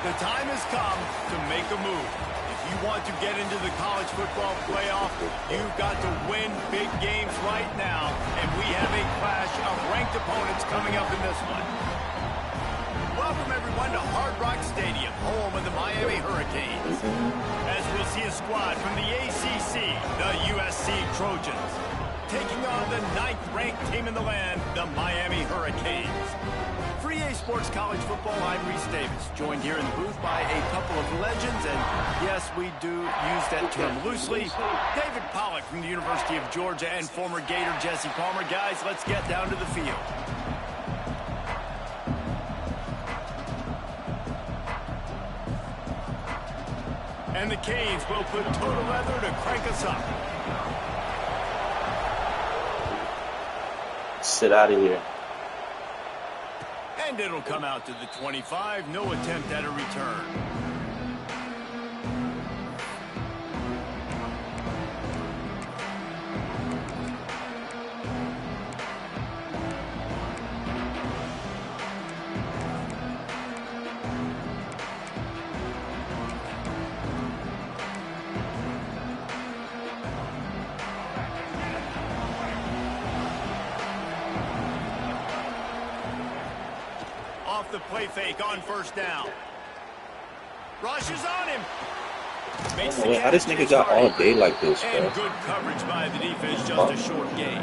The time has come to make a move. If you want to get into the college football playoff, you've got to win big games right now. And we have a clash of ranked opponents coming up in this one. Welcome, everyone, to Hard Rock Stadium, home of the Miami Hurricanes. As we'll see a squad from the ACC, the USC Trojans, taking on the 9th-ranked team in the land, the Miami Hurricanes. For EA Sports College Football, I'm Reese Davis, joined here in the booth by a couple of legends, and yes, we do use that term loosely. David Pollack from the University of Georgia and former Gator Jesse Palmer. Guys, let's get down to the field. And the Canes will put total leather to crank us up. Sit out of here. And it'll come out to the 25. No attempt at a return. Off the play fake on first down. Rushes on him. Makes the how this nigga got all day like this, bro? And good coverage by the defense, just a short gain.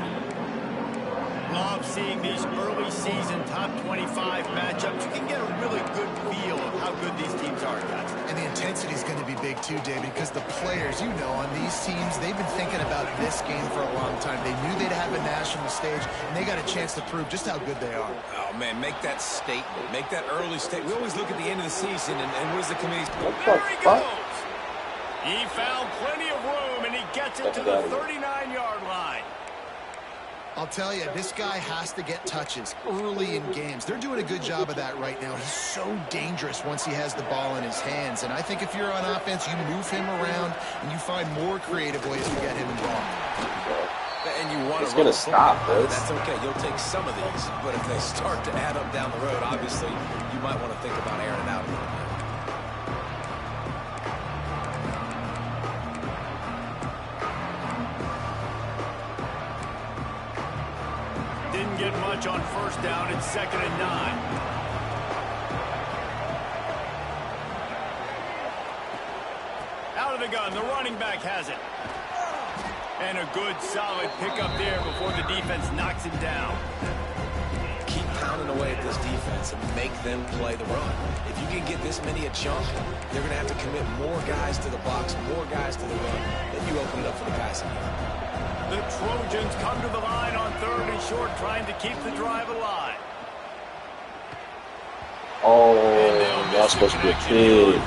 Love seeing these early season top 25 matchups. You can get a really good feel of how good these teams are, guys. And the intensity is going to be big too, David, because the players, you know, on these teams, they've been thinking about this game for a long time. They knew they'd have a national stage, and they got a chance to prove just how good they are. Oh, man, make that statement. Make that early statement. We always look at the end of the season, and what does the committee... There he goes! He found plenty of room, and he gets it to the 39-yard line. I'll tell you, this guy has to get touches early in games. They're doing a good job of that right now. He's so dangerous once he has the ball in his hands. And I think if you're on offense, you move him around and you find more creative ways to get him involved. And you want to stop this. That's okay. You'll take some of these. But if they start to add up down the road, obviously, you might want to think about airing it out a little bit. Didn't get much on first down. It's 2nd and 9. Out of the gun. The running back has it. And a good, solid pickup there before the defense knocks him down. Keep pounding away at this defense and make them play the run. If you can get this many a chunk, they're going to have to commit more guys to the box, more guys to the run. Then you open it up for the passing game. The Trojans come to the line on 3rd and short, trying to keep the drive alive. Oh, that's supposed to be a kid.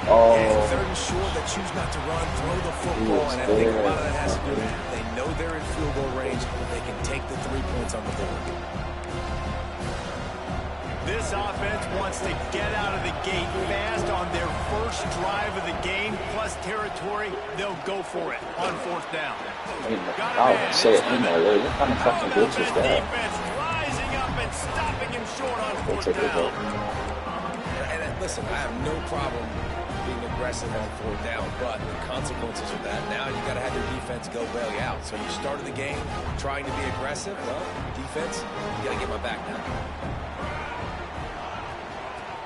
Oh. And 3rd and short, they choose not to run, throw the football, and I think a lot of that has to do with it. They know they're in field goal range, they can take the 3 points on the board. This offense wants to get out of the gate fast on their first drive of the game, plus territory. They'll go for it on 4th down. I would say it in there. What kind of fucking glitch is that? Defense rising up and stopping him short on 4th down. And listen, I have no problem being aggressive on 4th down, but the consequences of that, now you got to have your defense go bail you out. So you started the game trying to be aggressive. Well, defense, you got to get my back now.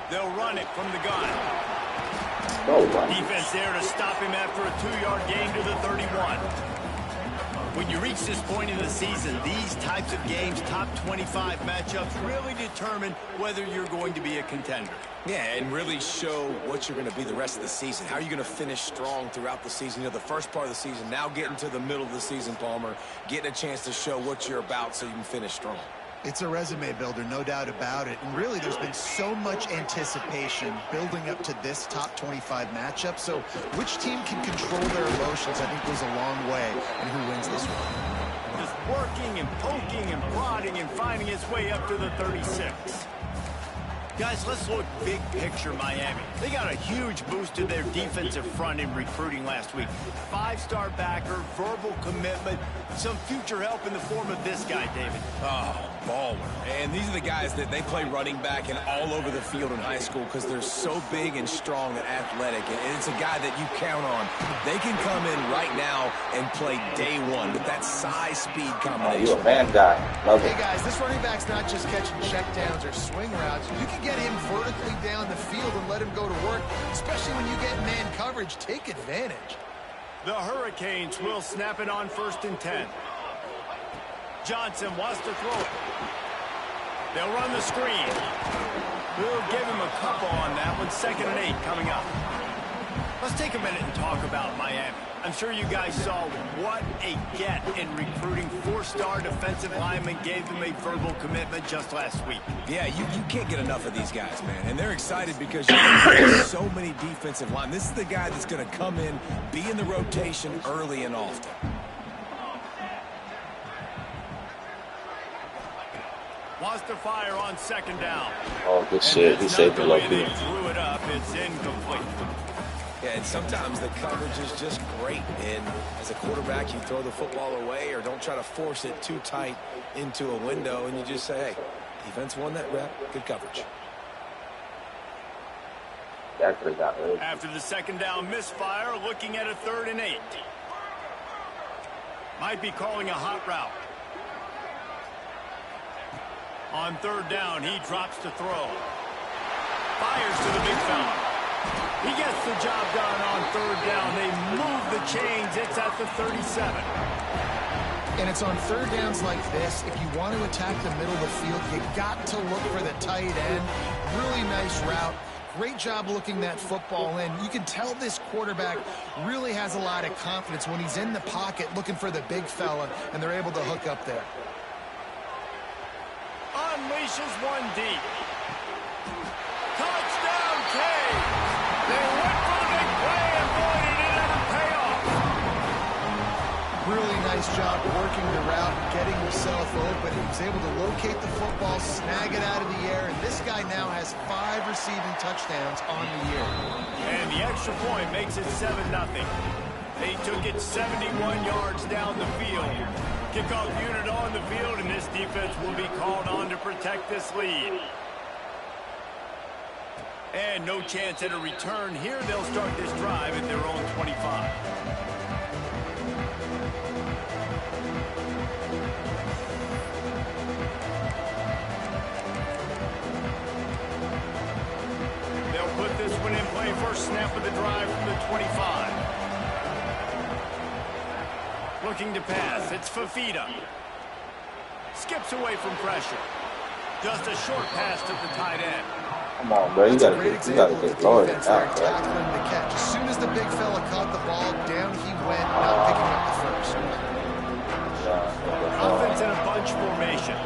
They'll run it from the gun. Defense there to stop him after a 2-yard gain to the 31. When you reach this point in the season, these types of games, top 25 matchups, really determine whether you're going to be a contender. Yeah, and really show what you're going to be the rest of the season. How are you going to finish strong throughout the season? You know, the first part of the season, now getting to the middle of the season, Palmer, getting a chance to show what you're about so you can finish strong. It's a resume builder, no doubt about it. And really, there's been so much anticipation building up to this top 25 matchup. So which team can control their emotions, I think, goes a long way in who wins this one. Just working and poking and prodding and finding his way up to the 36. Guys, let's look big picture Miami. They got a huge boost to their defensive front in recruiting last week. 5-star backer, verbal commitment, some future help in the form of this guy, David. Oh, baller. And these are the guys that they play running back and all over the field in high school because they're so big and strong and athletic. And it's a guy that you count on. They can come in right now and play day one with that size-speed combination. You're a man guy. Love it. Hey, guys, this running back's not just catching checkdowns or swing routes. You can get him vertically down the field and let him go to work, especially when you get man coverage. Take advantage. The Hurricanes will snap it on 1st and 10. Johnson wants to throw it. They'll run the screen. We'll give him a couple on that one. 2nd and 8 coming up. Let's take a minute and talk about Miami. I'm sure you guys saw what a get in recruiting. 4-star defensive lineman gave them a verbal commitment just last week. Yeah, you can't get enough of these guys, man. And they're excited because there's so many defensive line. This is the guy that's going to come in, be in the rotation early and often. Wants to fire on 2nd down. Oh, good shit. He saved the the low way they key. threw it up. It's incomplete. Yeah, and sometimes the coverage is just great. And as a quarterback, you throw the football away or don't try to force it too tight into a window, and you just say, hey, defense won that rep. Good coverage. After the 2nd down misfire, looking at a 3rd and 8. Might be calling a hot route. On 3rd down, he drops to throw. Fires to the big fella. He gets the job done on 3rd down. They move the chains. It's at the 37. And it's on 3rd downs like this. If you want to attack the middle of the field, you got to look for the tight end. Really nice route. Great job looking that football in. You can tell this quarterback really has a lot of confidence when he's in the pocket looking for the big fella, and they're able to hook up there. Unleashes one deep. Touchdown, K. They went for the big play, and boy, did it ever pay off. Really nice job working the route, getting himself open. He was able to locate the football, snag it out of the air, and this guy now has 5 receiving touchdowns on the year. And the extra point makes it 7-0. They took it 71 yards down the field. Kickoff unit on the field, and this defense will be called on to protect this lead. And no chance at a return here. They'll start this drive at their own 25. They'll put this one in play. First snap of the drive from the 25. Looking to pass. It's Fafita. Skips away from pressure. Just a short pass to the tight end. Come on, bro. You gotta get lower than that, bro. The catch. As soon as the big fella caught the ball, down he went, not picking up the first. Offense in a bunch formation.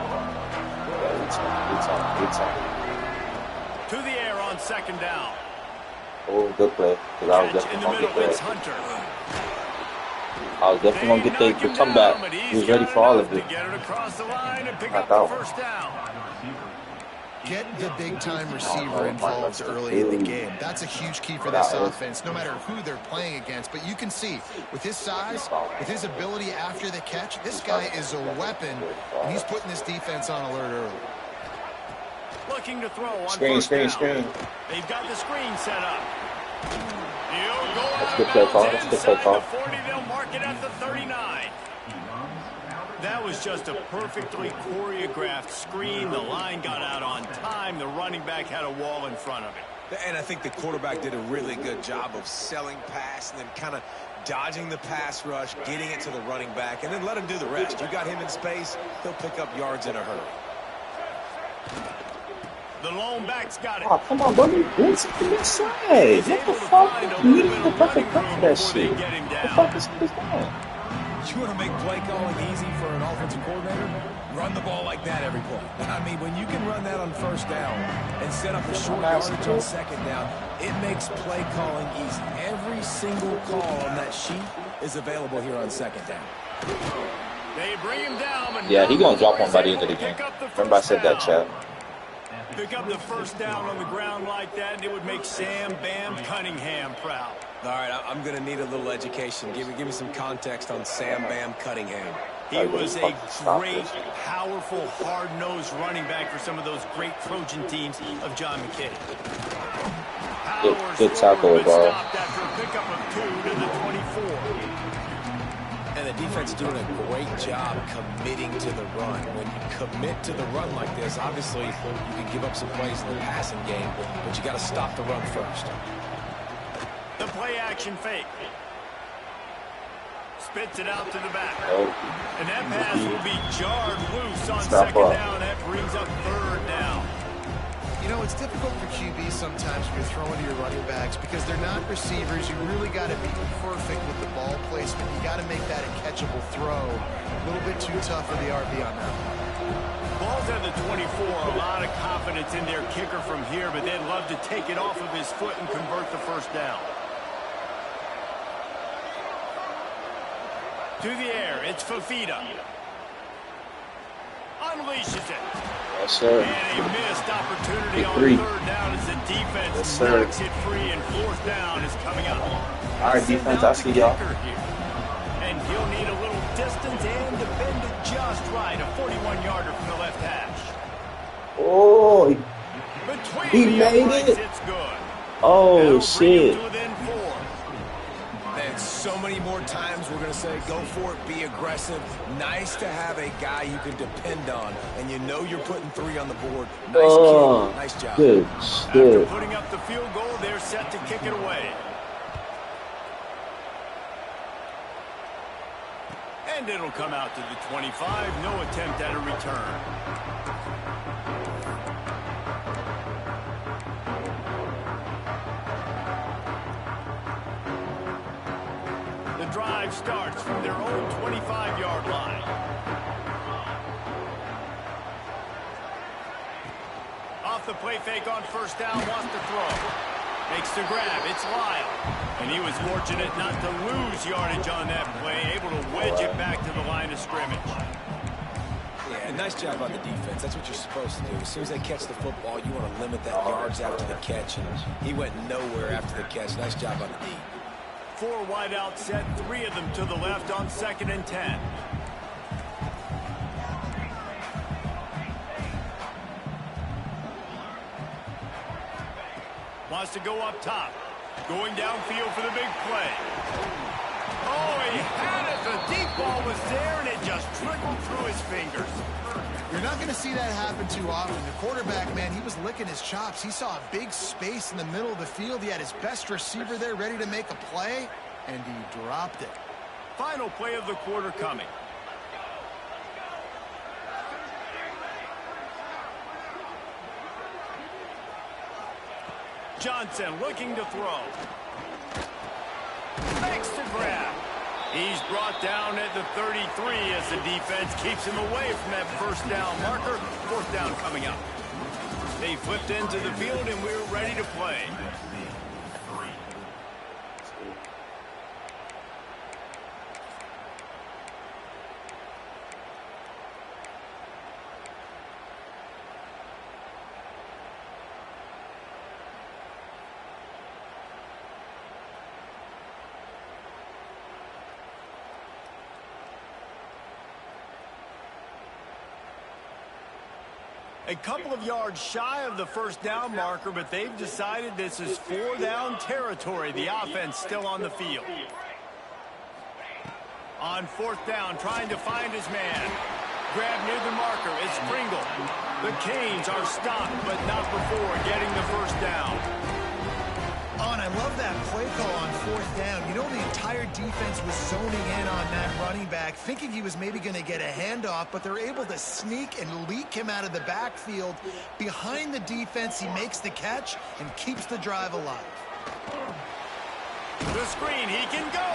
To the air on 2nd down. Oh, good play. Because I was Catch in definitely the going to middle, get it's that. Hunter. I was definitely going to get the comeback. He was ready for all of it. To get it across the line and pick I up the thought. first down. Get the big-time receiver involved early in the game. That's a huge key for this offense, no matter who they're playing against. But you can see, with his size, with his ability after the catch, this guy is a weapon, and he's putting this defense on alert early. Looking to throw on Screen. They've got the screen set up. He'll go out good play of call. bounds That's good play inside call. the 40. They'll mark it at the 39. That was just a perfectly choreographed screen. The line got out on time. The running back had a wall in front of it. And I think the quarterback did a really good job of selling pass and then kind of dodging the pass rush, getting it to the running back, and then let him do the rest. You got him in space, he'll pick up yards in a hurry. The lone back's got it. Oh, come on, bro. You doing something inside. What the fuck? You need the perfect cut for that shit. What the fuck is this doing? You want to make play calling easy for an offensive coordinator? Run the ball like that every play. I mean, when you can run that on 1st down and set up a short yardage on 2nd down, it makes play calling easy. Every single call on that sheet is available here on 2nd down. They bring him down. Yeah, he gonna drop one by the end of the game. Remember I said that, chat. Pick up the first down on the ground like that, and it would make Sam Bam Cunningham proud. All right, I'm going to need a little education. Give me some context on Sam Bam Cunningham. He was a great, powerful, hard-nosed running back for some of those great Trojan teams of John McKay. Good tackle, ball. Stopped after a pickup of 2 to the 24. And the defense is doing a great job committing to the run. When you commit to the run like this, obviously you can give up some plays in the passing game, but you got to stop the run first. The play-action fake. Spits it out to the back. And that pass will be jarred loose on second down. That brings up third down. You know, it's difficult for QBs sometimes when you're throwing to your running backs because they're not receivers. You really got to be perfect with the ball placement. You got to make that a catchable throw. A little bit too tough for the RB on that one. Ball's at the 24. A lot of confidence in their kicker from here, but they'd love to take it off of his foot and convert the first down. To the air, it's Fafita. Unleashes it. Yes, sir. And a missed opportunity on third down as the defense knocks it free, and fourth down is coming up. All right, defense, I see y'all. And he'll need a little distance and to bend it just right. A 41-yarder from the left hash. Oh, he made it. It's good. Oh, shit. And so many more times we're going to say, go for it, be aggressive. Nice to have a guy you can depend on, and you know you're putting 3 on the board. Nice kid. Nice job. Good. After putting up the field goal, they're set to kick it away. And it'll come out to the 25. No attempt at a return. Drive starts from their own 25-yard line. Off the play fake on first down, wants to throw. Makes the grab, it's Lyle. And he was fortunate not to lose yardage on that play, able to wedge it back to the line of scrimmage. Yeah, nice job on the defense. That's what you're supposed to do. As soon as they catch the football, you want to limit that yards after the catch. And he went nowhere after the catch. Nice job on the D. 4 wide out set, 3 of them to the left on 2nd and 10. Wants to go up top. Going downfield for the big play. Oh, he had it. The deep ball was there, and it just trickled through his fingers. You're not going to see that happen too often. The quarterback, man, he was licking his chops. He saw a big space in the middle of the field. He had his best receiver there ready to make a play, and he dropped it. Final play of the quarter coming. Johnson looking to throw. Makes the grab. He's brought down at the 33 as the defense keeps him away from that first down marker. Fourth down coming up. They flipped into the field and we're ready to play. A couple of yards shy of the first down marker, but they've decided this is 4-down territory. The offense still on the field. On fourth down, trying to find his man. Grab near the marker. It's Pringle. The Canes are stopped, but not before getting the first down. Oh, and I love that play call on fourth down. You know, the entire defense was zoning in on that running back, thinking he was maybe going to get a handoff, but they're able to sneak and leak him out of the backfield. Behind the defense, he makes the catch and keeps the drive alive. The screen, he can go.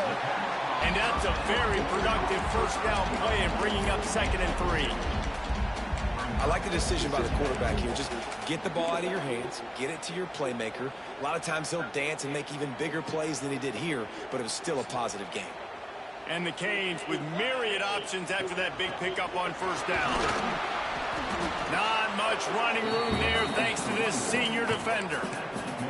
And that's a very productive first down play and bringing up 2nd and 3. I like the decision by the quarterback here. Just get the ball out of your hands, get it to your playmaker. A lot of times he'll dance and make even bigger plays than he did here, but it was still a positive game. And the Canes with myriad options after that big pickup on first down. Not much running room there thanks to this senior defender.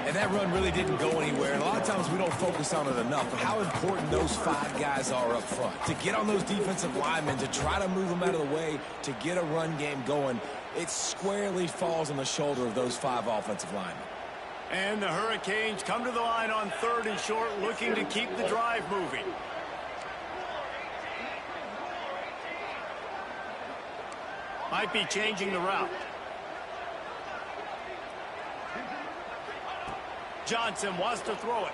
And that run really didn't go anywhere. And a lot of times we don't focus on it enough, but how important those 5 guys are up front. To get on those defensive linemen, to try to move them out of the way, to get a run game going, it squarely falls on the shoulder of those 5 offensive linemen. And the Hurricanes come to the line on 3rd and short, looking to keep the drive moving. Might be changing the route. Johnson wants to throw it.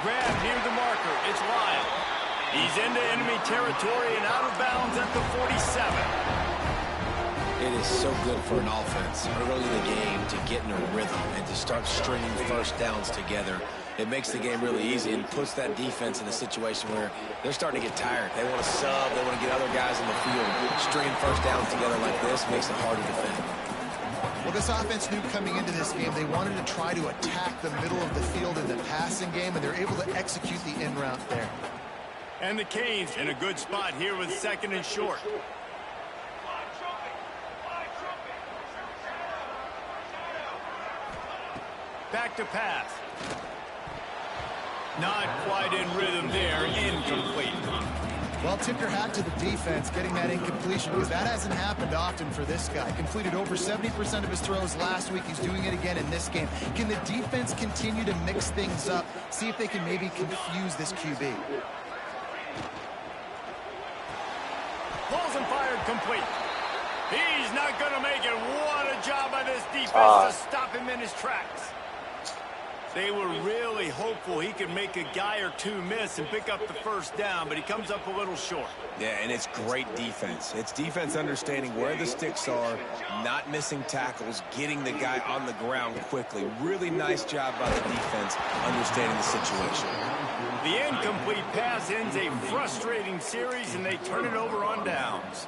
Grab near the marker. It's Lyle. He's into enemy territory and out of bounds at the 47. It is so good for an offense early in the game to get in a rhythm and to start stringing first downs together. It makes the game really easy and puts that defense in a situation where they're starting to get tired. They want to sub. They want to get other guys in the field. Stringing first downs together like this makes it hard to defend. Well, this offense knew coming into this game they wanted to try to attack the middle of the field in the passing game, and they're able to execute the in route there. And the Canes in a good spot here with 2nd and short. Back to pass. Not quite in rhythm there. Incomplete. Well, tip your hat to the defense getting that incompletion, because that hasn't happened often for this guy. Completed over 70% of his throws last week. He's doing it again in this game. Can the defense continue to mix things up? See if they can maybe confuse this QB. Pulls and fired complete. He's not going to make it. What a job by this defense to stop him in his tracks. They were really hopeful he could make a guy or 2 miss and pick up the first down, but he comes up a little short. Yeah, and it's great defense. It's defense understanding where the sticks are, not missing tackles, getting the guy on the ground quickly. Really nice job by the defense understanding the situation. The incomplete pass ends a frustrating series, and they turn it over on downs.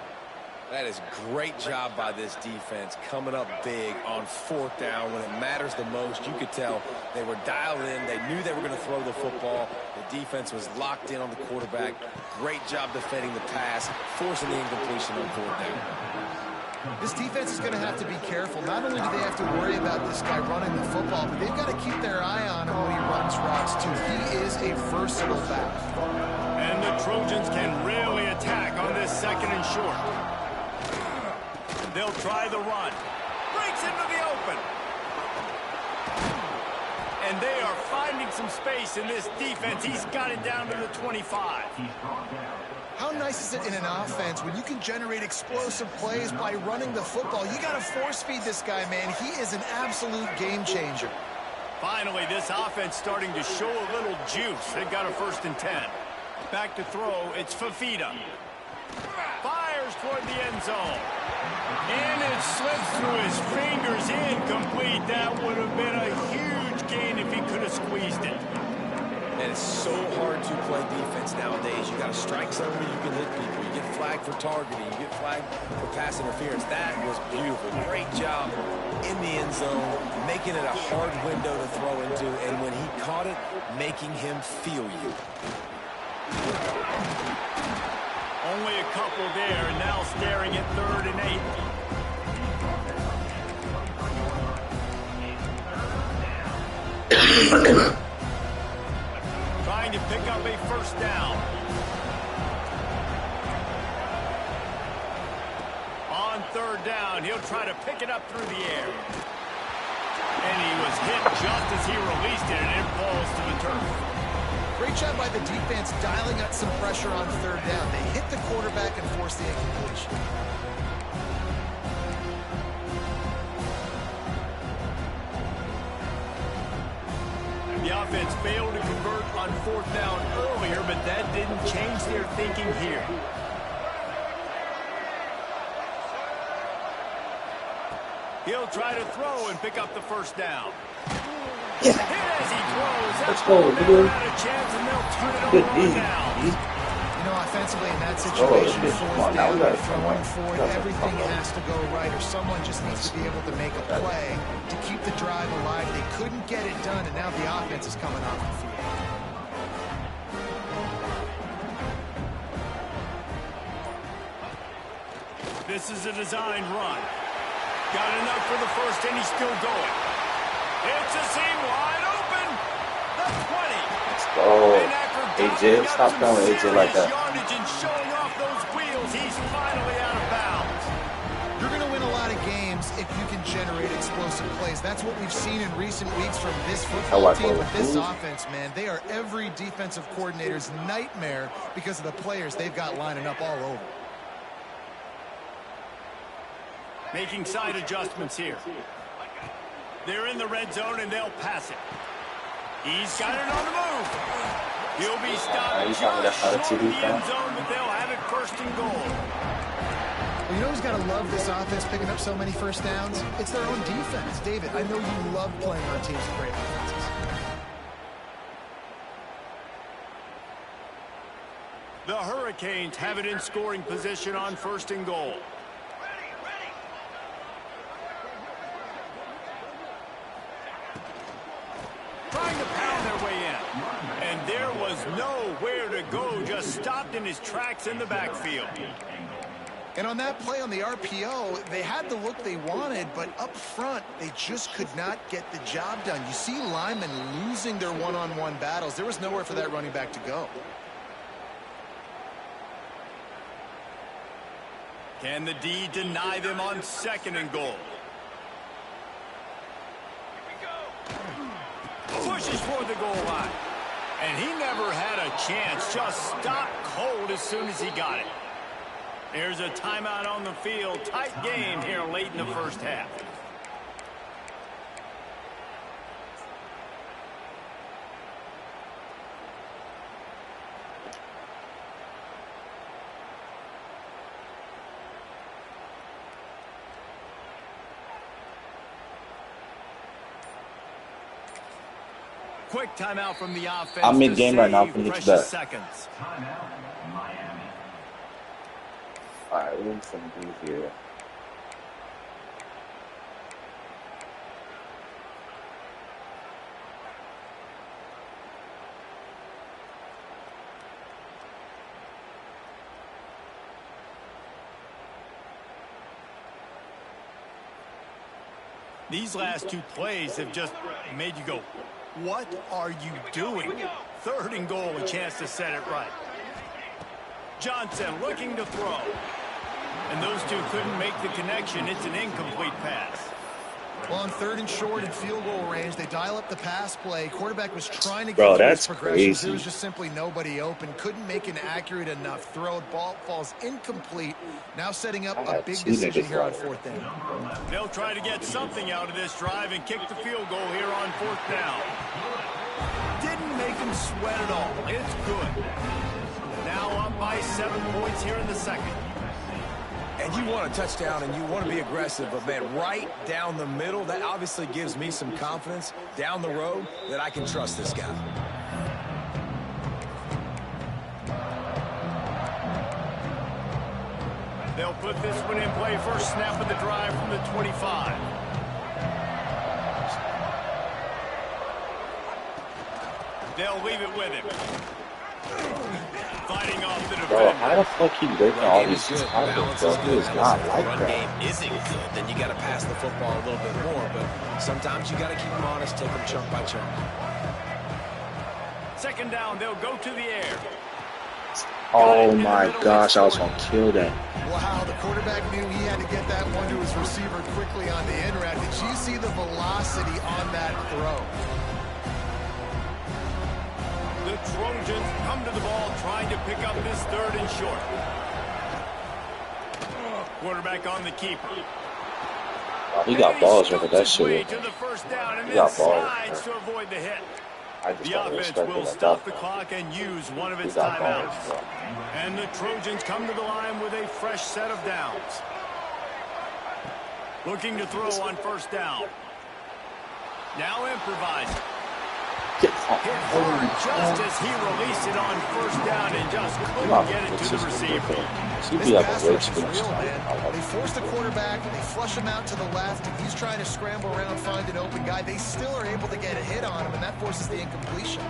That is great job by this defense, coming up big on 4th down when it matters the most. You could tell they were dialed in. They knew they were going to throw the football. The defense was locked in on the quarterback. Great job defending the pass, forcing the incompletion on 4th down. This defense is going to have to be careful. Not only do they have to worry about this guy running the football, but they've got to keep their eye on him when he runs routes, too. He is a versatile back. And the Trojans can really attack on this 2nd and short. They'll try the run. Breaks into the open. And they are finding some space in this defense. He's got it down to the 25. How nice is it in an offense when you can generate explosive plays by running the football? You got to force feed this guy, man. He is an absolute game changer. Finally, this offense starting to show a little juice. They've got a 1st and 10. Back to throw. It's Fafita. Fires toward the end zone. And it slips through his fingers. Incomplete. That would have been a huge gain if he could have squeezed it. And it's so hard to play defense nowadays. You got to strike somebody, you can hit people. You get flagged for targeting. You get flagged for pass interference. That was beautiful. Great job in the end zone, making it a hard window to throw into. And when he caught it, making him feel you. Only a couple there, and now staring at 3rd and 8. Trying to pick up a 1st down. On 3rd down, he'll try to pick it up through the air. And he was hit just as he released it, and it falls to the turf. Great job by the defense dialing up some pressure on 3rd down. They hit the quarterback and forced the incompletion. The offense failed to convert on 4th down earlier, but that didn't change their thinking here. He'll try to throw and pick up the 1st down. Yeah. Hit as he throws. Let's go, Never dude. had a chance, and they'll turn it Good over D. on downs. You know, offensively in that situation, shit. Come on, 4th now we down, gotta from come on. 1-4, Gotta everything come on. has to go right, or someone just needs to be able to make a play to keep the drive alive. They couldn't get it done, and now the offense is coming off the field. This is a designed run. Got enough for the first, and he's still going. It's a seam wide open. The 20. Let's go. AJ, stop throwing AJ like that. Yardage and showing off those wheels. He's finally out of bounds. You're going to win a lot of games if you can generate explosive plays. That's what we've seen in recent weeks from this football team. With this offense, man, they are every defensive coordinator's nightmare because of the players they've got lining up all over. Making side adjustments here. They're in the red zone, and they'll pass it. He's got it on the move. He'll be stopped just short of the end zone, but they'll have it first and goal. Well, you know who's got to love this offense picking up so many first downs? It's their own defense. David, I know you love playing on teams with great defenses. The Hurricanes have it in scoring position on first and goal. Trying to pound their way in. And there was nowhere to go, just stopped in his tracks in the backfield. And on that play on the RPO, they had the look they wanted, but up front, they just could not get the job done. You see linemen losing their one-on-one battles. There was nowhere for that running back to go. Can the D deny them on second and goal? Pushes for the goal line. And he never had a chance. Just stopped cold as soon as he got it. There's a timeout on the field. Tight game here late in the first half. Quick timeout from the offense. I'm mid-game right now. Can you get that? Seconds. Alright, what are we gonna do here? These last two plays have just made you go, what are you doing? Third and goal, a chance to set it right. Johnson looking to throw. And those two couldn't make the connection. It's an incomplete pass. Well, on third and short and field goal range, they dial up the pass play. Quarterback was trying to get Bro, through that's his progressions. crazy. There was just simply nobody open. Couldn't make an accurate enough throw. Ball falls incomplete. Now setting up a big decision here on fourth down. They'll try to get something out of this drive and kick the field goal here on fourth down. Didn't make him sweat at all. It's good. Now up by 7 points here in the second. And you want a touchdown and you want to be aggressive, but man, right down the middle, that obviously gives me some confidence down the road that I can trust this guy. They'll put this one in play. First snap of the drive from the 25. They'll leave it with him. Fighting off the defender. Bro, how the fuck he breaking all these tackles, bro? He is not like run that. game isn't good, then you got to pass the football a little bit more, but sometimes you got to keep them honest, take them chunk by chunk. Second down, they'll go to the air. Oh my gosh, I was gonna kill that. Wow, the quarterback knew he had to get that one to his receiver quickly on the in route. Did you see the velocity on that throw? The Trojans come to the ball trying to pick up this third and short. Quarterback on the keeper. Oh, he got balls with that shit. To the first down and He then got balls. slides to avoid the hit. I just The don't offense respect will it. stop the clock and use one of He its got balls, timeouts. bro. And the Trojans come to the line with a fresh set of downs. Looking to throw on first down. Now improvising. Hit hard just as he released it on first down and just couldn't get it to the receiver. This pass rush is real, man. They force the quarterback, they flush him out to the left, and he's trying to scramble around, find an open guy. They still are able to get a hit on him, and that forces the incompletion.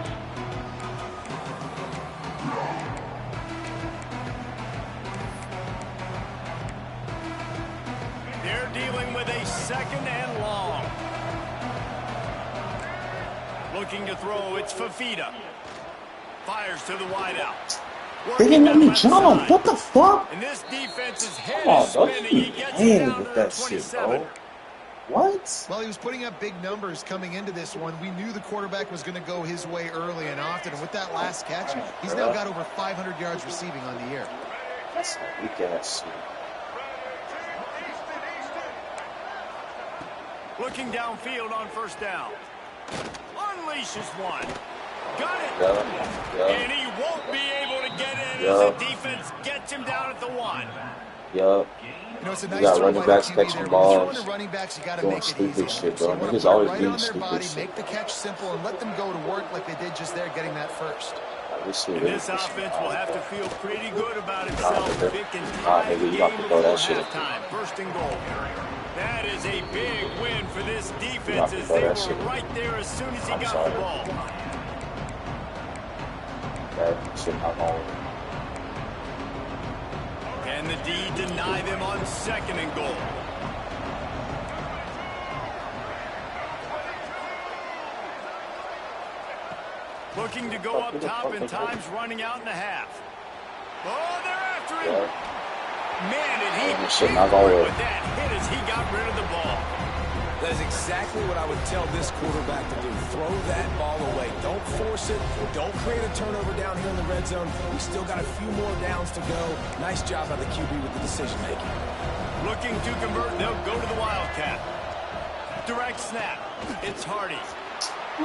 with a 2nd and long. Looking to throw, it's Fafita. Fires to the wideout. They didn't let me jump. What the fuck? And this defense's head Come on, is bro. spinning. He gets it Playing down with to that the shit, 27. bro. What? Well, he was putting up big numbers coming into this one. We knew the quarterback was going to go his way early and often. And with that last catch, he's now got over 500 yards receiving on the year. That's a weak ass shit. Looking downfield on 1st down. Unleashes one. Got it. And he won't be able to get in as the defense gets him down at the 1. Yup. You know, it's a nice got running backs QB catching there. balls. When running backs, you got to Doing make it stupid easy. shit, So bro. you want to Niggas put it always right doing on their stupid body, shit. make the catch simple, and let them go to work like they did just there, getting that first. And this offense will have to feel pretty good about itself if it can tie the you game got to throw before that shit. halftime. 1st and goal. That is a big win for this defense as they were right there as soon as he got the ball. That shit not going. And the D deny them on 2nd and goal. Looking to go up top, and time's running out in the half. Oh, they're after him. Man, did he hit with that hit as he got rid of the ball. That is exactly what I would tell this quarterback to do. Throw that ball away. Don't force it. Don't create a turnover down here in the red zone. We still got a few more downs to go. Nice job by the QB with the decision-making. Looking to convert, they'll go to the Wildcat. Direct snap. It's Hardy.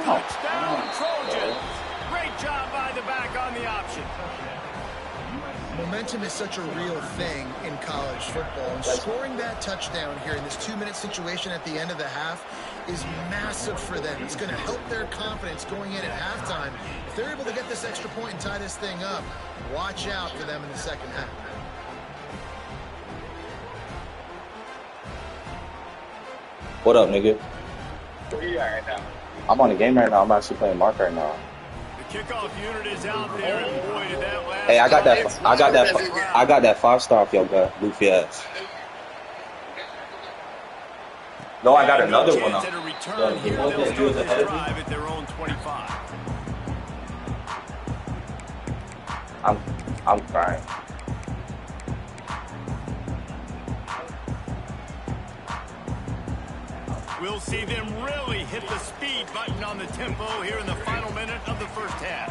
Touchdown, Trojans. Great job by the back on the option. Momentum is such a real thing in college football, and scoring that touchdown here in this 2-minute situation at the end of the half is massive for them. It's going to help their confidence going in at halftime. If they're able to get this extra point and tie this thing up, watch out for them in the 2nd half. What up, nigga? Where you at right now? I'm on the game right now. I'm actually playing Mark right now. The kickoff unit is out there, and boy, did that last. Hey, I got that 5-star off your gut, goofy ass. No, I got another one. At a return here, they'll start this drive at their own 25. I'm crying. We'll see them really hit the speed button on the tempo here in the final minute of the 1st half.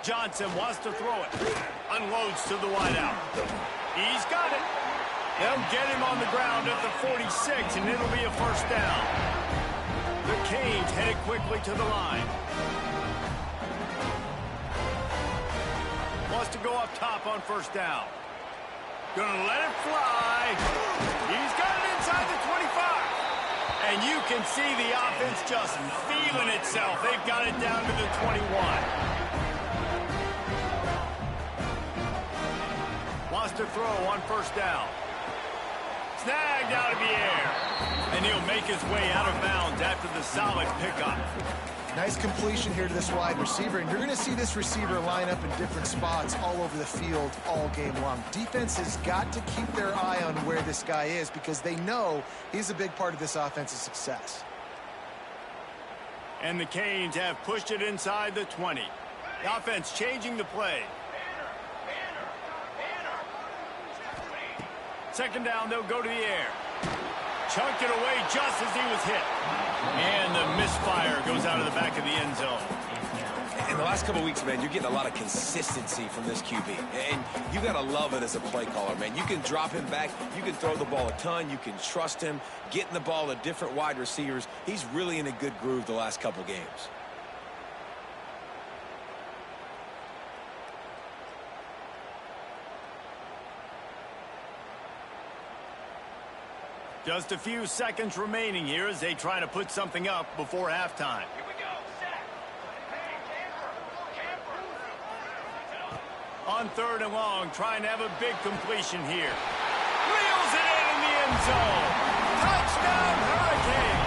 Johnson wants to throw it. Unloads to the wideout. He's got it. They'll get him on the ground at the 46, and it'll be a 1st down. The Canes headed quickly to the line. Wants to go up top on 1st down. Gonna let it fly. He's got it inside the 25. And you can see the offense just feeling itself. They've got it down to the 21. Wants to throw on 1st down. Snagged out of the air. And he'll make his way out of bounds after the solid pickup. Nice completion here to this wide receiver, and you're going to see this receiver line up in different spots all over the field all game long. Defense has got to keep their eye on where this guy is because they know he's a big part of this offense's success. And the Canes have pushed it inside the 20. The offense changing the play. 2nd down, they'll go to the air. Chunked it away just as he was hit. And the misfire goes out of the back of the end zone. In the last couple of weeks, man, you're getting a lot of consistency from this QB. And you got to love it as a play caller, man. You can drop him back. You can throw the ball a ton. You can trust him. Getting the ball to different wide receivers. He's really in a good groove the last couple games. Just a few seconds remaining here as they try to put something up before halftime. On 3rd and long, trying to have a big completion here. Reels it in the end zone. Touchdown, Hurricane.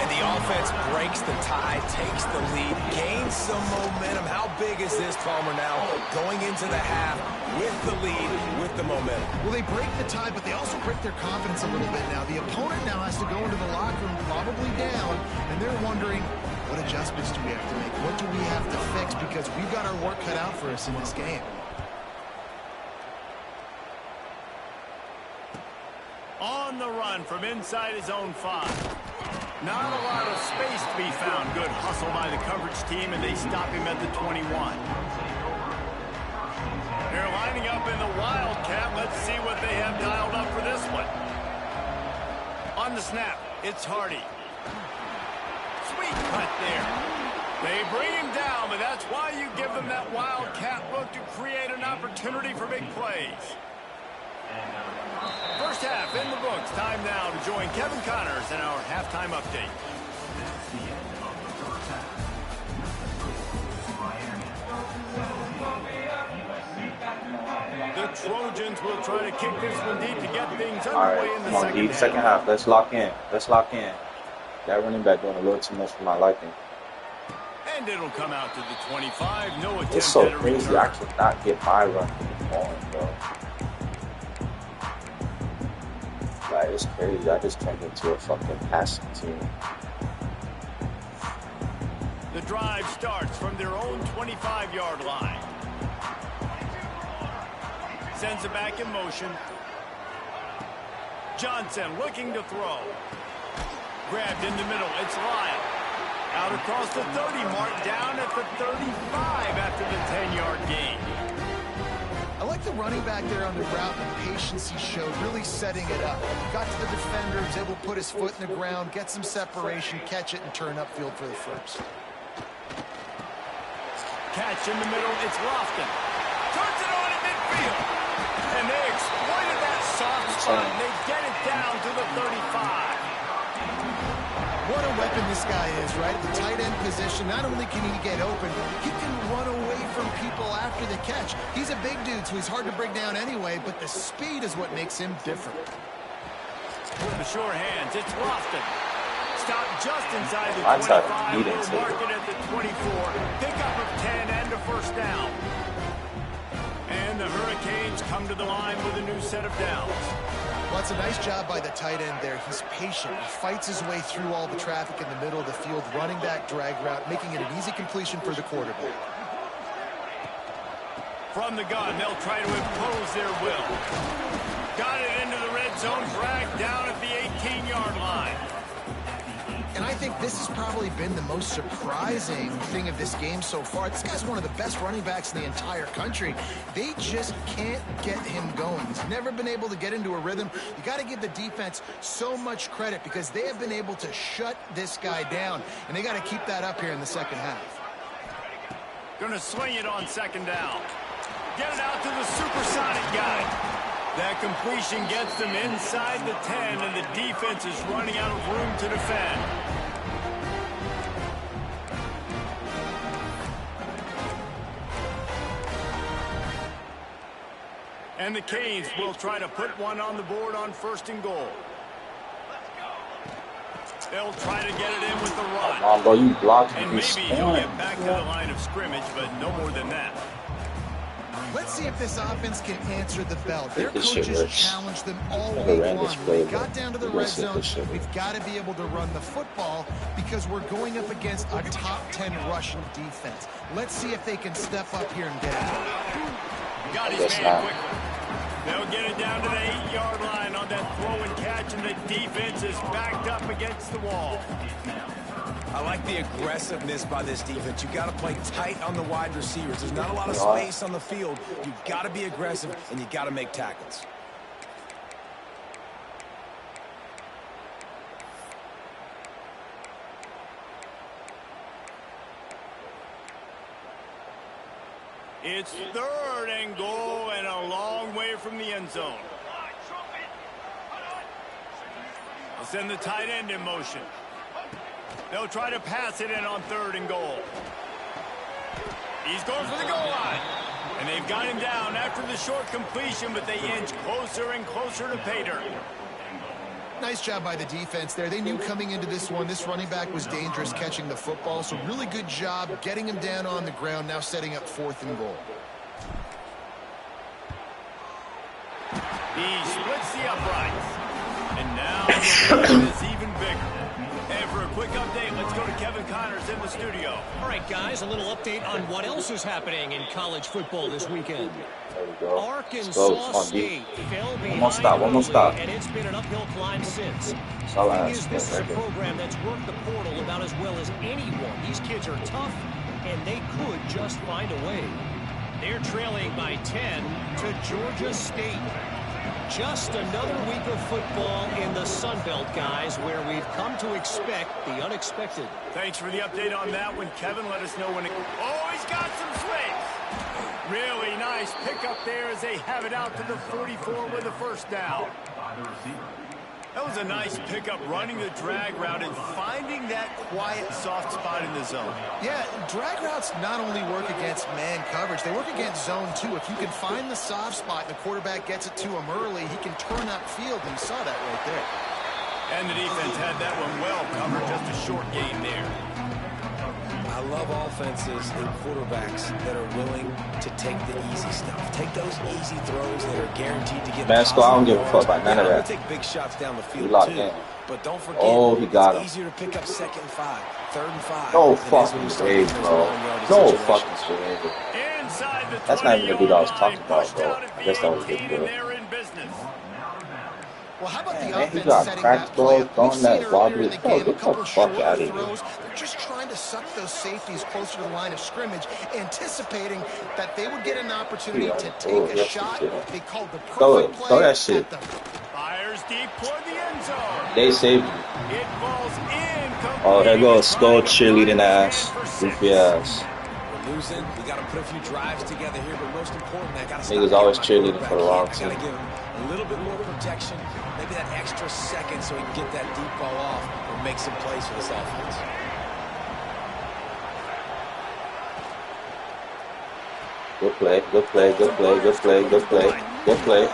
And the Offense breaks the tie, takes the lead, gains some momentum. How big is this, Palmer, now going into the half with the lead, with the momentum? Well, they break the tie, but they also break their confidence a little bit now. The opponent now has to go into the locker room probably down, and they're wondering, what adjustments do we have to make? What do we have to fix? Because we've got our work cut out for us in this game. On the run from inside his own 5. Not a lot of space to be found. Good hustle by the coverage team, and they stop him at the 21. They're lining up in the Wildcat. Let's see what they have dialed up for this one. On the snap, it's Hardy. Sweet cut there. They bring him down, but that's why you give them that Wildcat look to create an opportunity for big plays. First half in the books. Time now to join Kevin Connors in our halftime update. The Trojans will try to kick this one deep to get things underway in the second half. Second half. Let's lock in. Let's lock in. That running back doing a little too much for my liking. And it'll come out to the 25. No attempt. It's so at a crazy. return. I cannot get my run going, bro. Like, it's crazy. I just turned into a fucking passing team. The drive starts from their own 25-yard line. Sends it back in motion. Johnson looking to throw. Grabbed in the middle. It's Lyle. Out across the 30 mark, down at the 35 after the 10-yard gain. I like the running back there on the route, the patience he showed, really setting it up. Got to the defender, was able to put his foot in the ground, get some separation, catch it, and turn upfield for the first. Catch in the middle, it's Lofton. Turns it on in midfield. And they exploited that soft spot, and they get it down to the 35. What a weapon this guy is, right? The tight end position, not only can he get open, he can run away from people after the catch. He's a big dude, so he's hard to bring down anyway, but the speed is what makes him different. The sure hands, it's Lofton. Stopped just inside the 25, we'll mark it at the 24. Pickup of 10 and a first down. And the Hurricanes come to the line with a new set of downs. Well, it's a nice job by the tight end there. He's patient. He fights his way through all the traffic in the middle of the field, running that drag route, making it an easy completion for the quarterback. From the gun, they'll try to impose their will. Got it into the red zone, dragged down at the 18-yard line. And I think this has probably been the most surprising thing of this game so far. This guy's one of the best running backs in the entire country. They just can't get him going. He's never been able to get into a rhythm. You got to give the defense so much credit because they have been able to shut this guy down. And they got to keep that up here in the second half. Gonna swing it on second down. Get it out to the supersonic guy. That completion gets them inside the 10, and the defense is running out of room to defend. And the Canes will try to put one on the board on first and goal. They'll try to get it in with the run. Oh, bro, you blocked me. And maybe he'll get back to the line of scrimmage, but no more than that. Let's see if this offense can answer the bell. Their coaches challenged them all week long. When they got down to the red zone, we've got to be able to run the football because we're going up against a top 10 Russian defense. Let's see if they can step up here and get it. Got his man quickly. They'll get it down to the 8-yard line on that throw and catch, and the defense is backed up against the wall. I like the aggressiveness by this defense. You've got to play tight on the wide receivers. There's not a lot of space on the field. You've got to be aggressive, and you've got to make tackles. It's third and goal and a long way from the end zone. They'll send the tight end in motion. They'll try to pass it in on third and goal. He's going for the goal line. And they've got him down after the short completion, but they inch closer and closer to pay dirt. Nice job by the defense there. They knew coming into this one, this running back was dangerous catching the football, so really good job getting him down on the ground, now setting up 4th and goal. He splits the uprights. And now the lead is even bigger. And for a quick update, let's go to Kevin Connors in the studio. All right, guys, a little update on what else is happening in college football this weekend. There we go. Arkansas State fell behind One more stop. and it's been an uphill climb since. That's all I The thing ask. is, this is a program that's worked the portal about as well as anyone. These kids are tough, and they could just find a way. They're trailing by 10 to Georgia State. Just another week of football in the Sun Belt, guys, where we've come to expect the unexpected. Thanks for the update on that one, Kevin. Let us know when it... Oh, he's got some space. Really nice pickup there as they have it out to the 44 with a first down. That was a nice pickup, running the drag route and finding that quiet, soft spot in the zone. Yeah, drag routes not only work against man coverage, they work against zone too. If you can find the soft spot and the quarterback gets it to him early, he can turn upfield, and you saw that right there. And the defense had that one well covered, just a short gain there. I love offenses and quarterbacks that are willing to take the easy stuff. Take those easy throws that are guaranteed to get. Man, Skull, I don't give a fuck about none of that. Take big shots down the field locked too. in. But don't forget, Oh, he got him. it's easier to pick up 2nd and 5, 3rd and 5. No than it is when fucking you start way, getting those bro. long-yardage No situations. fucking way. Inside the That's not even the dude I was talking about, pushed bro. out at I guess that was the good, 18, bro. and they're in business. Well, how about the Man, he offense got setting cracked, that bro, play up? throwing We've that seen wobbly- earlier in the Bro, game get a the couple fuck short outta here. throws. They're just trying to suck those safeties closer to the line of scrimmage, anticipating that they would get an opportunity to take a shot. They called the perfect play. Throw that shit. At the... Fires deep toward the end zone. They saved you. It falls incomplete. Oh, there goes Skull Trying to cheerleading find ass. for six. Goofy ass. We're losing. We got to put a few drives together here, but most important, I got to stop Niggas always getting my cheerleading for the quarterback wrong hit. I got to team. give him a little bit more protection, maybe that extra second so he can get that deep ball off and make some plays for this offense. Good play, good play, good play, good play, good play, good play,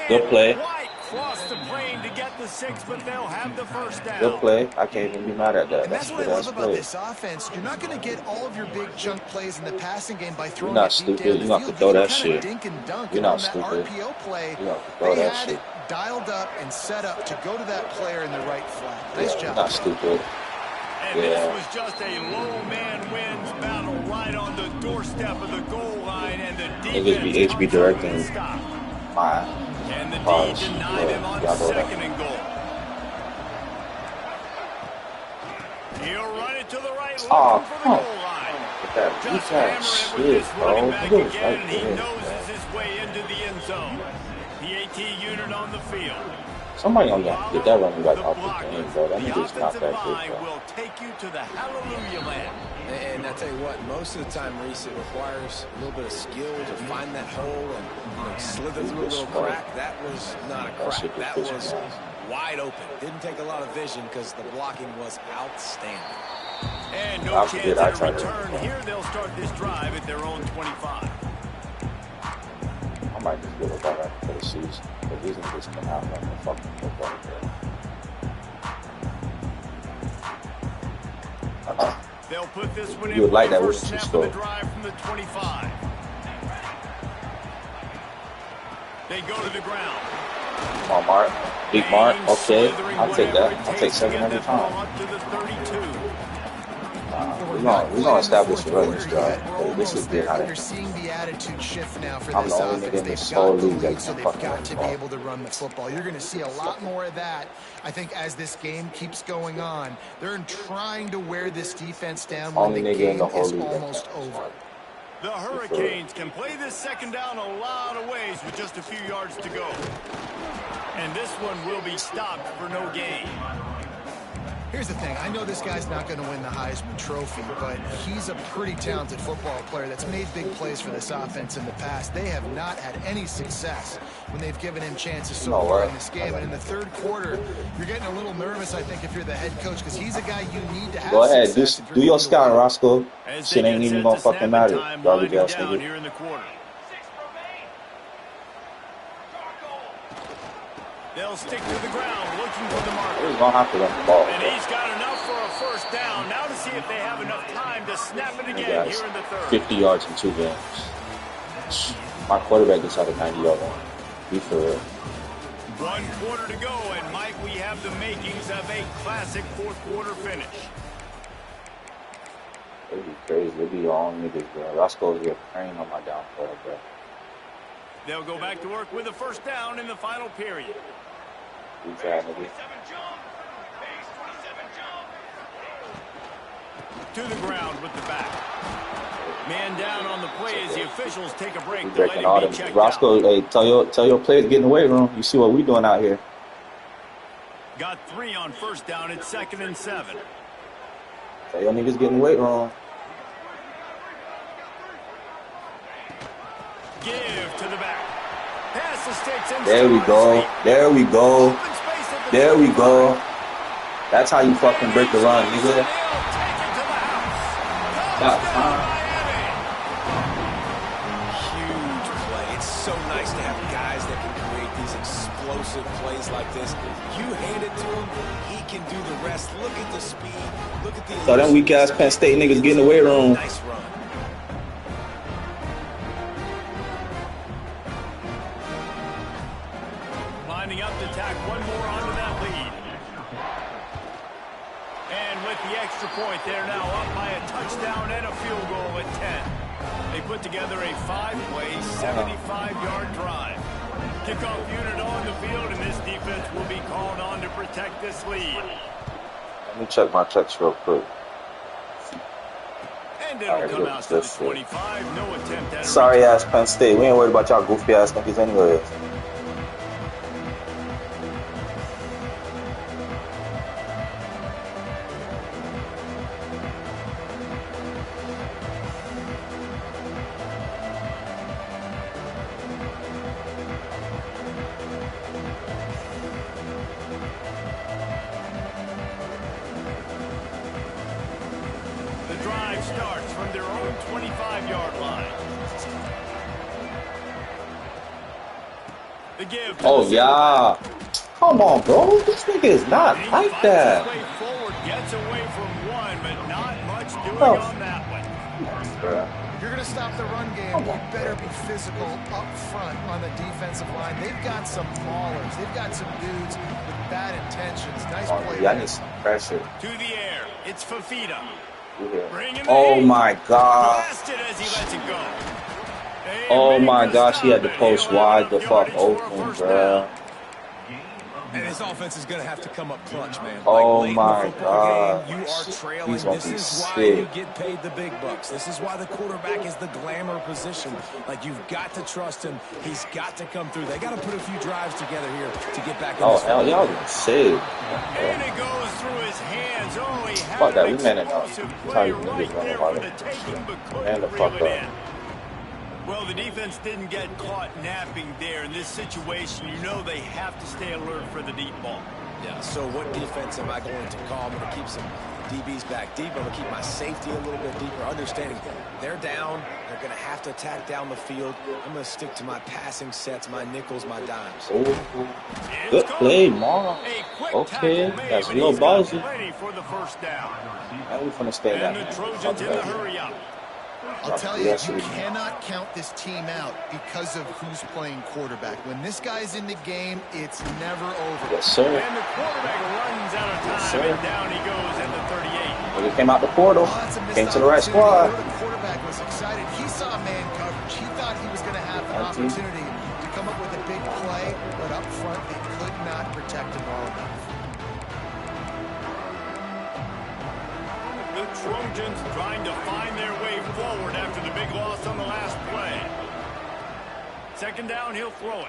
good play, Quite cross the plane to get the 6, but they'll have the first down. good play. I can't even be mad at that. And That's that's a what I good love ass about play. this offense. You're not going to get all of your big chunk plays in the passing game by throwing not it deep stupid. down You the gonna field. have to throw You that can kinda shit. dink and dunk. You're And not on stupid. that RPO play, You gonna have to throw they that had shit. it dialed up and set up to go to that player in the right flat. Nice You're job. not stupid. And Yeah. this was just a low man wins battle right on the doorstep of the goal line, and the Niggas defense be HB comes up with a directing. stop. My And the D pause. denied him on Y'all know that. 2nd and goal. He'll run it to the right, looking Oh, for the come goal line. With that Just weak hammer ass it with this shit, bro. running He back goes again, right and he there, noses bro. his way into the end zone. The AT unit on the field. Somebody gonna have to get that running back The off blocker. the game, bro. That The nigga's not offensive that line good, bro. will take you to the hallelujah land. And I tell you what, most of the time, Reese, it requires a little bit of skill to find that hole and slither through a little crack. That was not a crack. That was wide open. Didn't take a lot of vision because the blocking was outstanding. And no I chance forget, at I a tried to- return. Here they'll start this drive at their own 25. I might just give a fuck after the season. But these niggas can have like a fucking football, bro. They'll put this one in. You would like that, first wouldn't you, snap of the Skull? drive from the 25. They go to the ground. Come on, Mark. Big Mark. Okay. I'll take that. I'll take 7 every time. Up to the 32. We're gonna establish the run this drive. We're This is almost good. there. You're seeing the attitude shift now for I'm this the only nigga offense. in this They've whole got the league that lead, so can they've fucking got to be ball. able to run the football. You're going to see a lot more of that, I think, as this game keeps going on. They're trying to wear this defense down when Only the nigga in game the whole is league that almost can. over. The Hurricanes can play this second down a lot of ways with just a few yards to go. And this one will be stopped for no gain. Here's the thing. I know this guy's not going to win the Heisman Trophy, but he's a pretty talented football player that's made big plays for this offense in the past. They have not had any success when they've given him chances so far in this game. And in the third quarter, you're getting a little nervous, I think, if you're the head coach, because he's a guy you need to have Go ahead. success if Do you're your going to scouting, win. Roscoe. As Shit they ain't get even set gonna to fucking snap matter. it, time Garbage winding ass down nigga. here in the quarter. They'll stick to the ground, looking looking for the marker. He's gonna have to run the ball. And he's got enough for a first down. Now to see if they have enough time to snap it again here in the third. 50 yards in 2 games. My quarterback just had a 90-yard one. Be for real. 1 quarter to go, and Mike, we have the makings of a classic fourth quarter finish. It'd be crazy. It'd be all niggas, bro. Roscoe's here praying on my downfall, bro. They'll go back to work with a first down in the final period. We try, nigga. To the ground with the back. Man down on the play as the officials take a break. We're breaking all them. Roscoe, hey, tell your players get in the weight room. You see what we doing out here. Got 3 on first down. It's 2nd and 7. Tell your niggas get in the weight room. Give to the back. Pass the sticks and there we go. There we go. There we go. That's how you fucking break the run, nigga. Huge play. It's so nice to have guys that can create these explosive plays like this. You hand it to him, he can do the rest. Look at the speed. Look at the. So them weak ass Penn State niggas get in the weight room. Nice run. Lining up to tack one more onto that lead. And with the extra point, they're now up by a touchdown and a field goal at 10. They put together a 5-play, 75-yard drive. Kickoff unit on the field, and this defense will be called on to protect this lead. Let me check my checks real quick. And it'll come out to the 25. No attempt at a sorry ass Penn State. We ain't worried about y'all goofy ass niggas anyways. starts from their own 25-yard line. The give. Oh, yeah. Come on, bro. This nigga is not like that. Forward, gets away from one, but not much doing on that one. If you're going to stop the run game, you better be physical up front on the defensive line. They've got some maulers. They've got some dudes with bad intentions. Nice play. Yeah, I need some pressure. To the air. It's Fafita. Oh, my God. Blasted as he lets it go. Oh, my gosh. He had the post wide the fuck open, bro. And his offense is going to have to come up clutch, man. Oh, like my God. Game, you are trailing. He's gonna this be is why sick. you get paid the big bucks. This is why the quarterback is the glamour position. Like, you've got to trust him. He's got to come through. They got to put a few drives together here to get back in Oh, this hell, y'all gonna save. And it goes through his hands. Oh, he had Fuck that. an We man enough. explosive That's how play you right niggas run there the for the ball. taking, but Man the couldn't fuck reel it up. in. Well, the defense didn't get caught napping there. In this situation, you know they have to stay alert for the deep ball. Yeah, so what defense am I going to call? I'm going to keep some DBs back deep. I'm going to keep my safety a little bit deeper, understanding they're down. They're going to have to attack down the field. I'm going to stick to my passing sets, my nickels, my dimes. Good play, Mara. Okay, that's real ballsy. For the first down. Now we're gonna stay And that. the Trojans in the hurry up. I'll tell you, you cannot count this team out because of who's playing quarterback. When this guy's in the game, it's never over. Yes, sir. And the quarterback runs out of time, and down he goes at the 38. When he came out the portal, came to the right squad. The quarterback was excited. He saw man coverage. He thought he was going to have an opportunity to come up with a big play, but up front, they could not protect him well enough. The Trojans trying to find their way forward after the big loss on the last play. Second down, he'll throw it.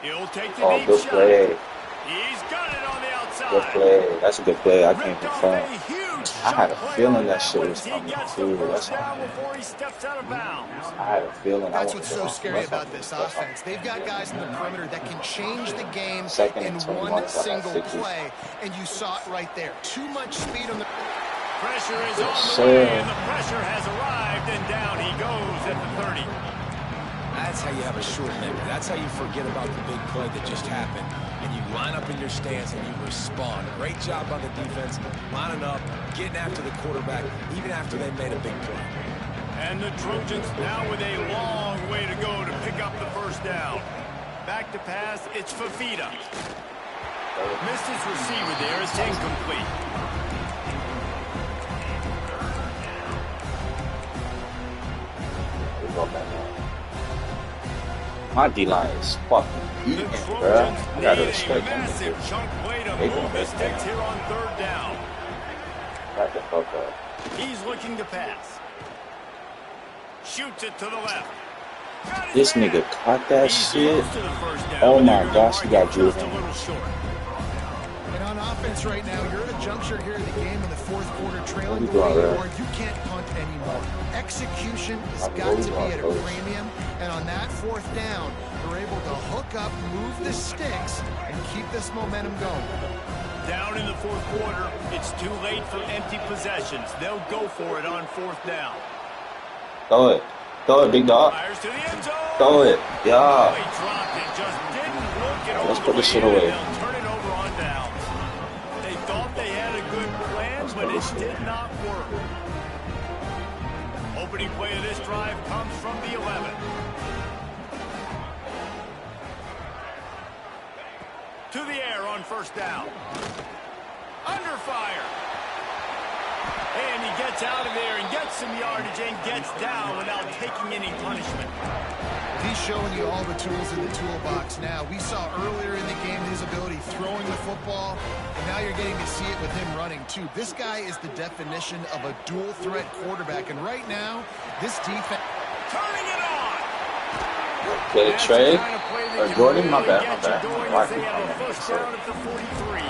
He'll take the deep good shot. play. He's got it on the outside. Good play. That's a good play. I can't Ripped off confirm. a huge I had a shot play feeling on that shit one was as he coming gets the too. first That's down all. before he steps out of bounds. I had a feeling. That's what's so scary about this offense. They've got guys in the perimeter that can change the game in one single play, and you saw it right there. Too much speed on the... Pressure is on the way, and the pressure has arrived, and down he goes at the 30. That's how you have a short memory. That's how you forget about the big play that just happened. and you line up in your stance and you respond. Great job by the defense, lining up, getting after the quarterback, even after they made a big play. And the Trojans now with a long way to go to pick up the first down. Back to pass, it's Fafita. Missed his receiver there, it's incomplete. My D-line is fucking eating, bro. I gotta respect them. Massive chunk play to move the sticks here on third down. Back the fuck up. He's looking to pass. Shoots it to the left. This nigga caught that shit. Oh my gosh, he got driven. And on offense right now, you're at a juncture here in the game in the fourth quarter, trailing What are you doing, the lead, you can't punt anymore. Execution has got to be at a premium, and on that fourth down, they're able to hook up, move the sticks, and keep this momentum going. Down in the fourth quarter, it's too late for empty possessions. They'll go for it on fourth down. Throw it. Throw it, big dog. Fires to the end zone. Throw it. Yeah. He dropped it, just didn't look it. Let's put this shit away. They'll turn it over on downs. They thought they had a good plan, but it did not work. Opening play of this drive comes from the 11. To the air on first down. Under fire. And he gets out of there and gets some yardage and gets down without taking any punishment. He's showing you all the tools in the toolbox now. We saw earlier in the game his ability throwing the football, and now you're getting to see it with him running too. This guy is the definition of a dual threat quarterback, and right now, this defense... Turning it on! Get it, Trey. Or Jordan, my bad. They have a first down at the 43.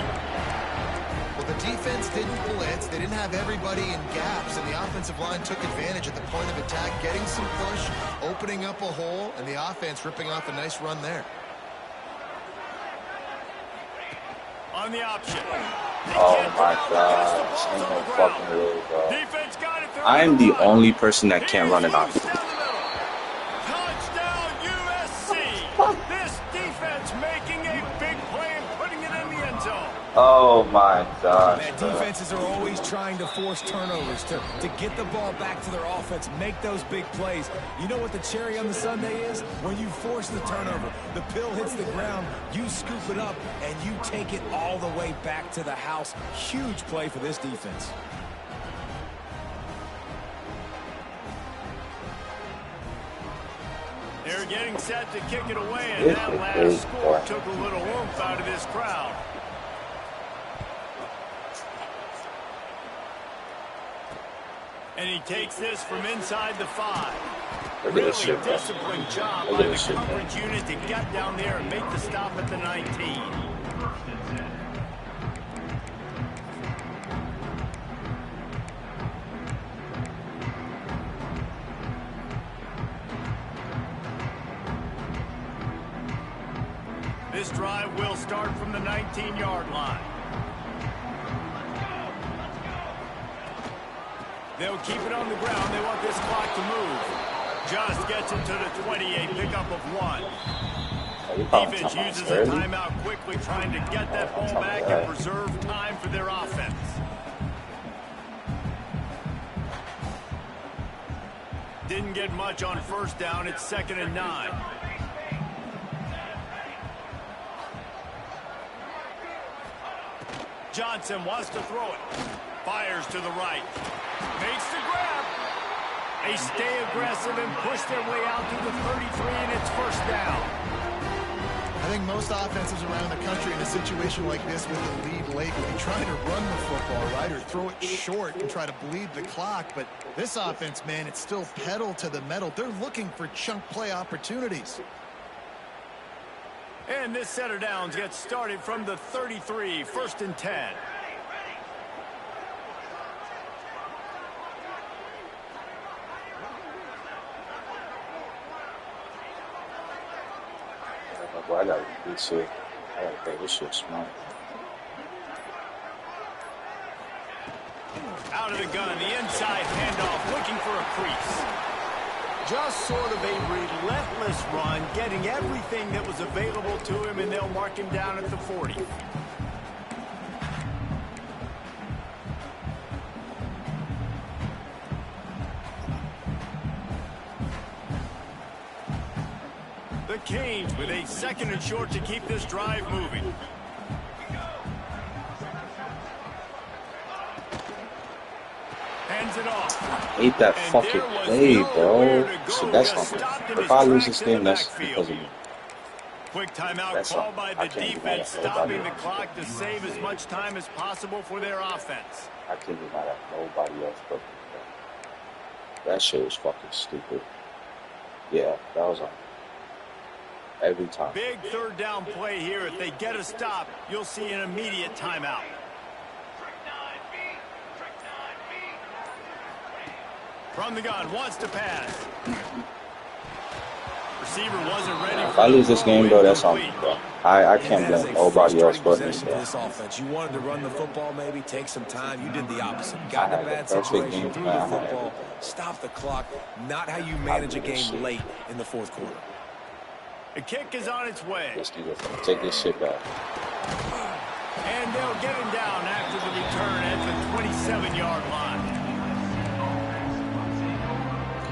Well, the defense didn't blitz. They didn't have everybody in gaps, and the offensive line took advantage at the point of attack, getting some push, opening up a hole, and the offense ripping off a nice run there. On the option. Oh my gosh. Ain't no fucking way, bro. I am the only person that can't run it off. Touchdown USC. This defense making a big play and putting it in the end zone. Oh my gosh. Man, defenses are always trying to force turnovers to get the ball back to their offense, make those big plays. You know what the cherry on the sundae is? When you force the turnover, the pill hits the ground, you scoop it up, and you take it all the way back to the house. Huge play for this defense. They're getting set to kick it away, and that last score took a little oomph out of this crowd. And he takes this from inside the 5. Really disciplined job by the coverage unit to get down there and make the stop at the 19. This drive will start from the 19-yard line. They'll keep it on the ground. They want this clock to move. Just gets it to the 28, pickup of 1. Defense uses a timeout quickly, trying to get that ball back and preserve time for their offense. Didn't get much on first down. It's 2nd and 9. Johnson wants to throw it. Fires to the right. Makes the grab. They stay aggressive and push their way out to the 33, and it's first down. I think most offenses around the country in a situation like this with the lead late will be trying to run the football, right, or throw it short and try to bleed the clock. But this offense, man, it's still pedal to the metal. They're looking for chunk play opportunities. And this set of downs gets started from the 33, 1st and 10. I gotta do this shit. I gotta play this shit smart. Out of the gun, the inside handoff, looking for a crease. Just sort of a relentless run, getting everything that was available to him, and they'll mark him down at the 40. The Canes with a 2nd and short to keep this drive moving. Hands it off. I hate that fucking play, bro. So that's not me. If I lose this game, that's because of me. Quick timeout called by the defense, stopping the clock to save as much time as possible for their offense. I can't be mad at nobody else but that shit was fucking stupid. Yeah, that was on every time. Big 3rd down play here. If they get a stop, you'll see an immediate timeout. From the gun, wants to pass. Receiver wasn't ready. If I lose this game, bro, that's on me, bro. I can't blame nobody else but me, bro. This offense, you wanted to run the football, maybe take some time. You did the opposite. Got in a bad situation, threw the football, stop the clock. Not how you manage a game late in the 4th quarter. The kick is on its way. Let's do this. Take this shit back. And they'll get him down after the return at the 27-yard line.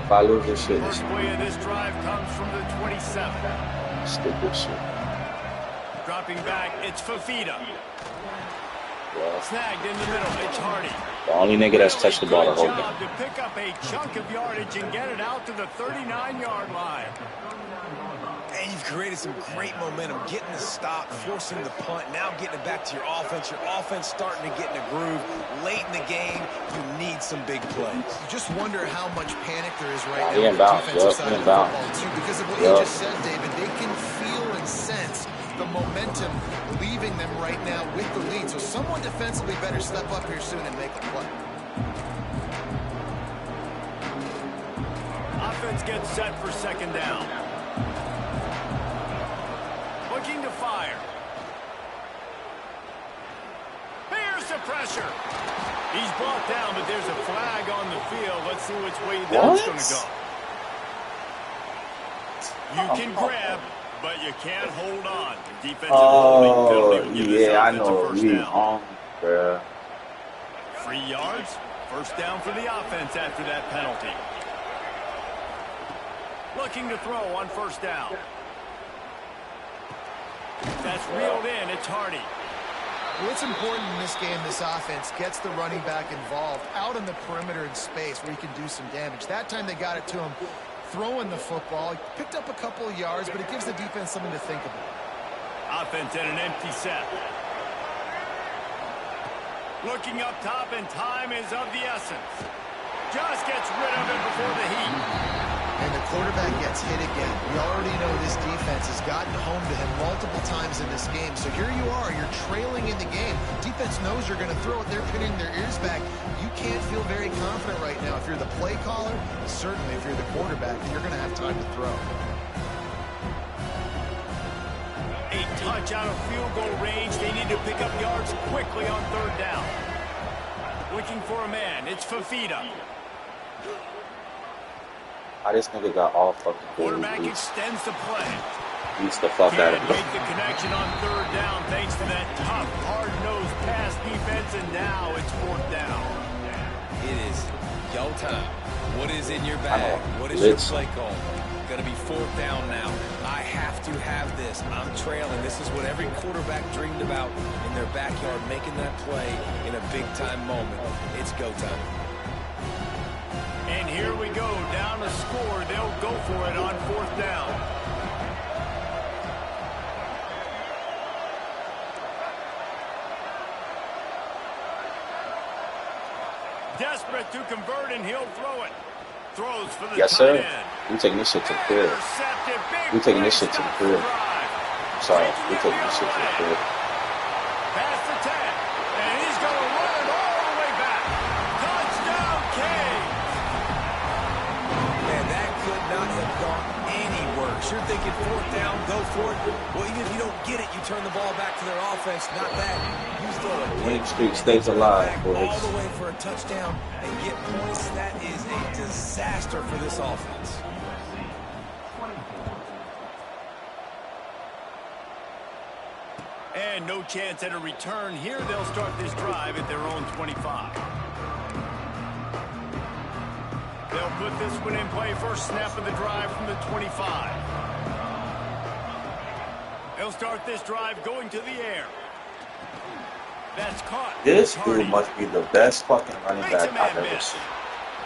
If I lose this shit, First play of this drive comes from the 27. stupid shit. Dropping back, it's Fafita. Yeah. Snagged in the middle, it's Hardy. The only nigga that's touched the ball the whole game. To pick up a chunk of yardage and get it out to the 39-yard line. And you've created some great momentum, getting the stop, forcing the punt, now getting it back to your offense. Your offense starting to get in a groove. Late in the game, you need some big plays. You just wonder how much panic there is right now He on the inbounds, defensive side of the football, too. Because of what you just said, David, they can feel and sense the momentum leaving them right now with the lead. So someone defensively better step up here soon and make a play. Offense gets set for 2nd down. Looking to fire. Here's the pressure. He's brought down, but there's a flag on the field. Let's see which way that's going to go. You can grab, but you can't hold on. Oh, yeah, I know. We on, bruh. 3 yards. First down for the offense after that penalty. Looking to throw on 1st down. That's reeled in. It's Hardy. What's important in this game, this offense gets the running back involved out in the perimeter in space where he can do some damage. That time they got it to him throwing the football. He picked up a couple of yards, but it gives the defense something to think about. Offense at an empty set. Looking up top, and time is of the essence. Just gets rid of it before the heat. And the quarterback gets hit again. We already know this defense has gotten home to him multiple times in this game. So here you are, you're trailing in the game. Defense knows you're going to throw it. They're pinning their ears back. You can't feel very confident right now. If you're the play caller, certainly if you're the quarterback, you're going to have time to throw. A touch out of field goal range. They need to pick up yards quickly on 3rd down. Looking for a man. It's Fafita. This nigga got all fucking good. Quarterback extends the play. Beats the fuck out of him. Make the connection on 3rd down thanks to that tough, hard-nosed pass defense, and now it's 4th down. It is go time. What is in your bag? What is your play call? Going to be 4th down now. I have to have this. I'm trailing. This is what every quarterback dreamed about in their backyard, making that play in a big-time moment. It's go time. And here we go, down to score. They'll go for it on 4th down. Desperate to convert, and he'll throw it. Throws for the tight end. We taking this shit to the crib. We taking this shit to the crib. I'm sorry, we taking this shit to the crib. Past the 10, and he's going to run it all the way back. Touchdown, Canes. Man, that could not have gone any worse. You're thinking 4th down, go for it. Well, even if you don't get it, you turn the ball back to their offense. Not that. You throw it. Winning streak stays alive, boys. All the way for a touchdown and get points. That is a disaster for this offense. And no chance at a return here. They'll start this drive at their own 25. They'll put this one in play. First snap of the drive from the 25. They'll start this drive going to the air. That's caught. This dude must be the best fucking running back I've ever seen.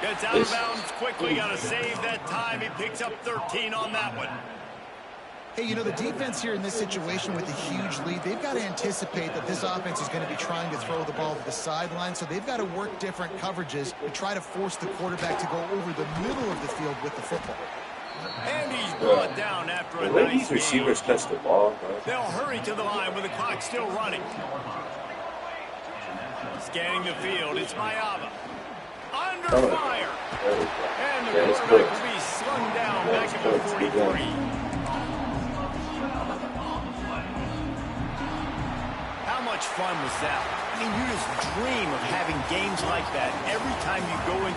Gets out of bounds quickly. Got to save that time. He picks up 13 on that one. Hey, you know, the defense here in this situation with a huge lead, they've got to anticipate that this offense is going to be trying to throw the ball to the sideline, so they've got to work different coverages to try to force the quarterback to go over the middle of the field with the football. And he's brought down after a the way nice these receivers catch the ball, bro. They'll hurry to the line with the clock still running. Scanning the field, it's Mayava. Under fire. And the quarterback will be slung down back at the 43. How much fun was that? I mean, you just dream of having games like that every time you go into